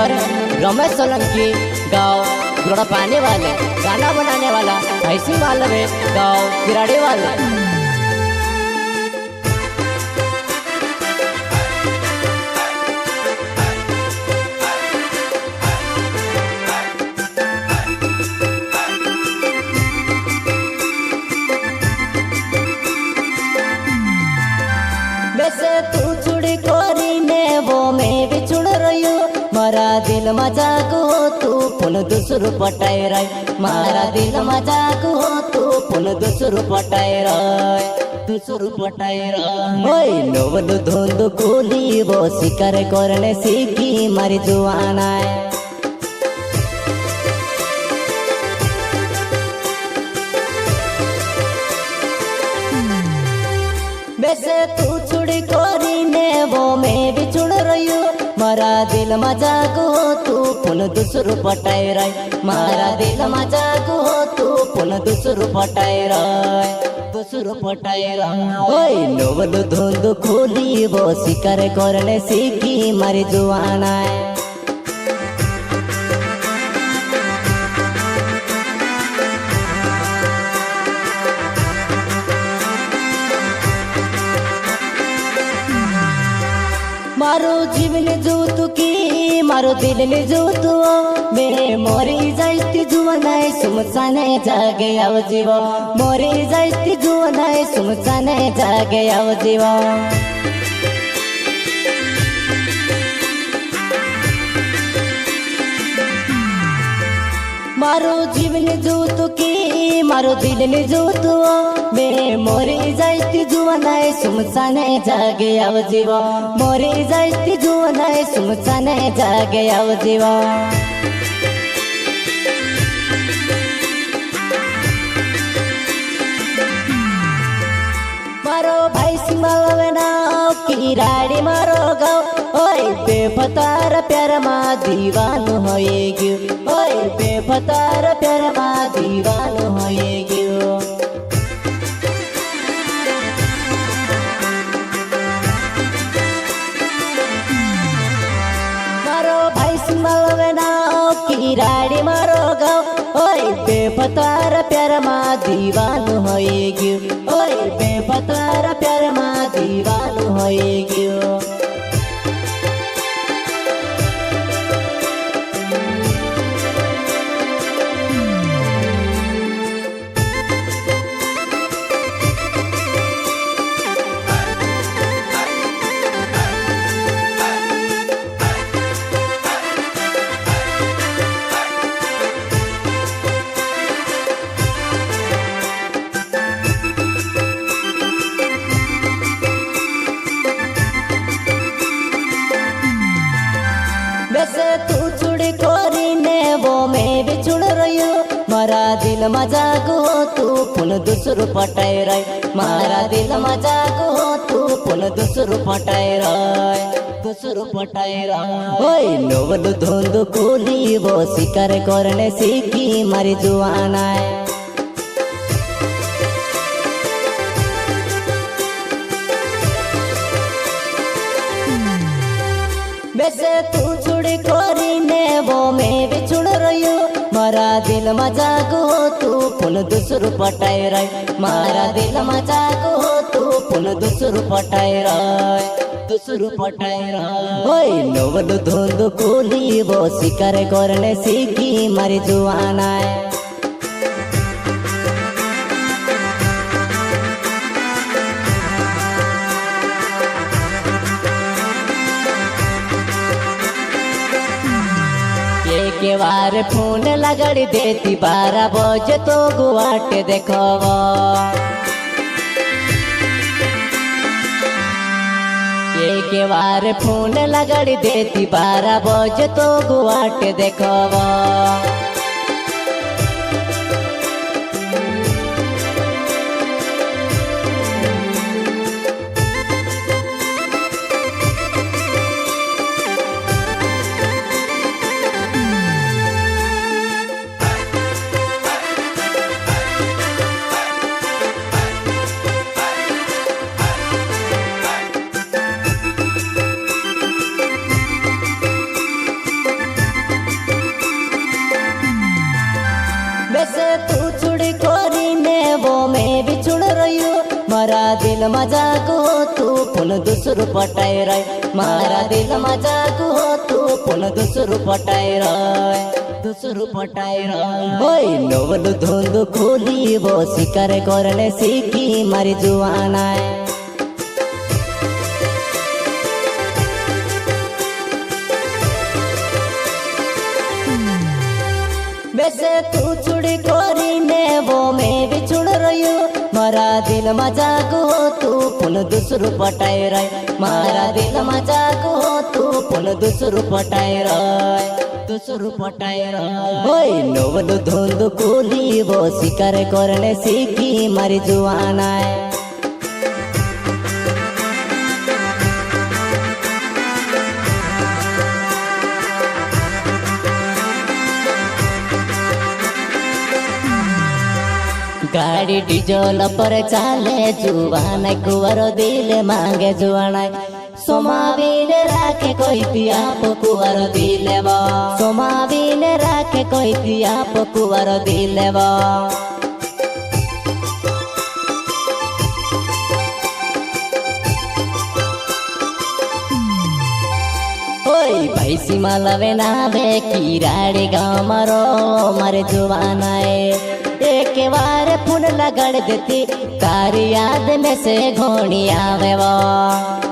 Singer Ramesh Solanki, गाँव गुड़ा पाने वाले, गाना बनाने वाला ऐसी मालवे, गाँव किराड़े वाले। वैसे तू छुड़ी कोरी ने वो मैं भी छुड़ रही हूँ, मारा दिल मजाक हो तू पुन दूसरू पटाए राय, मारा दिल मजाक हो तू पुन दूसरू पटाए राय, दूसरू पटाए राय। ओए नोवल धुंध कोली वो शिकार करने सीखी मारी जुआना है। वैसे तू छुड़ी कोरी ने वो मैं भी छुड़ रही हूँ, मारा दिल मजाक हो तू पुन दूसरू पटाए राय, मारा दिल मजाक हो तू पुन दूसरू पटाए राय, दूसरू पटाए राय। ओए नोवल धुंध खोली वो शिकार करने सीखी मारी जुआना है। मारो जीवन जोतु की मारो दिल ने जोतु मैं मोरी जाइती जुवनाए सुमसाने जागे आव जीव, मोरी जाइती जुवनाए सुमसाने जागे आव जीव। मारो जीवन जोतु की मारो दिल ने जोतु मैं मोरी जाइती जुवनाए सुमसाने जागे आव जीव, मोरी जाइती जुवनाए सुमसाने जागे आव जीव। मारो भाई सिंबावे ना किराड़ी मारो गाँव, ओए बेफतार प्यार मा दीवानो होएगी, ओए बेफतार प्यार मा दीवानो होएगी। मारो भाई सिंबावे ना किराड़ी मारो गाँव, ओए बेफतार प्यार मा दीवानो होएगी, ओए बेफतार प्यार मा दीवानो होएगी। वैसे तू छुड़ी कोरी ने वो मैं भी छुड़ रही हूँ, मारा दिल मजाक हो तू पुन दूसरू पटाए राय, मारा दिल मजाक हो तू पुन दूसरू पटाए राय, दूसरू पटाए राय। ओए नोवल धुंध खोली वो शिकार करने सीखी मारी जुआना है। वैसे तू छुड़ी कोरी ने वो मैं भी छुड़ रही हूँ, मारा दिल मजाक हो तू पुन दूसरू पटाए राय, मारा दिल मजाक हो तू पुन दूसरू पटाए राय, दूसरू पटाए राय। ओए नोवल धुंध खोली वो शिकार करने सीखी मारी जुआना है। के बार फोन लगड़ देती 12 बजे तो गुवाट देखब, के बार फोन लगड़ देती 12 बजे तो गुवाट देखब। मारा दिल मजाको तू पुन दूसरो पटाएर मारा दिल मजाको तू पुन दूसरो पटाएर दूसरो पटाएर ओइ नवल धुंद खोली वो शिकार करने सीखी मारी जुआना वैसे तू चुड़ी कोरी ने वो मैं भी छुड़ रही हूँ मारा दिल मजाको तू पुन दूसरो पटाएर मारा दिल मजाको तू पुन दूसरो पटाएर दूसरो पटाएर ओइ नवल धुंद कोली वो शिकार करने सीखी मारी जुआना गाड़ी डीजल पर चाले जुआन कुवर दिल मांगे जुआन सोमाबिन राखे कोई पियाप कुवर दिल सोमाबिन राखे कोई पियाप कुवर दिल ओइ भैसी मालवे नावे किराड़ी गाँव मरो मारे जुआनाए एक बार पुन लगड़ देती तारी याद में से घोड़ी आवे वो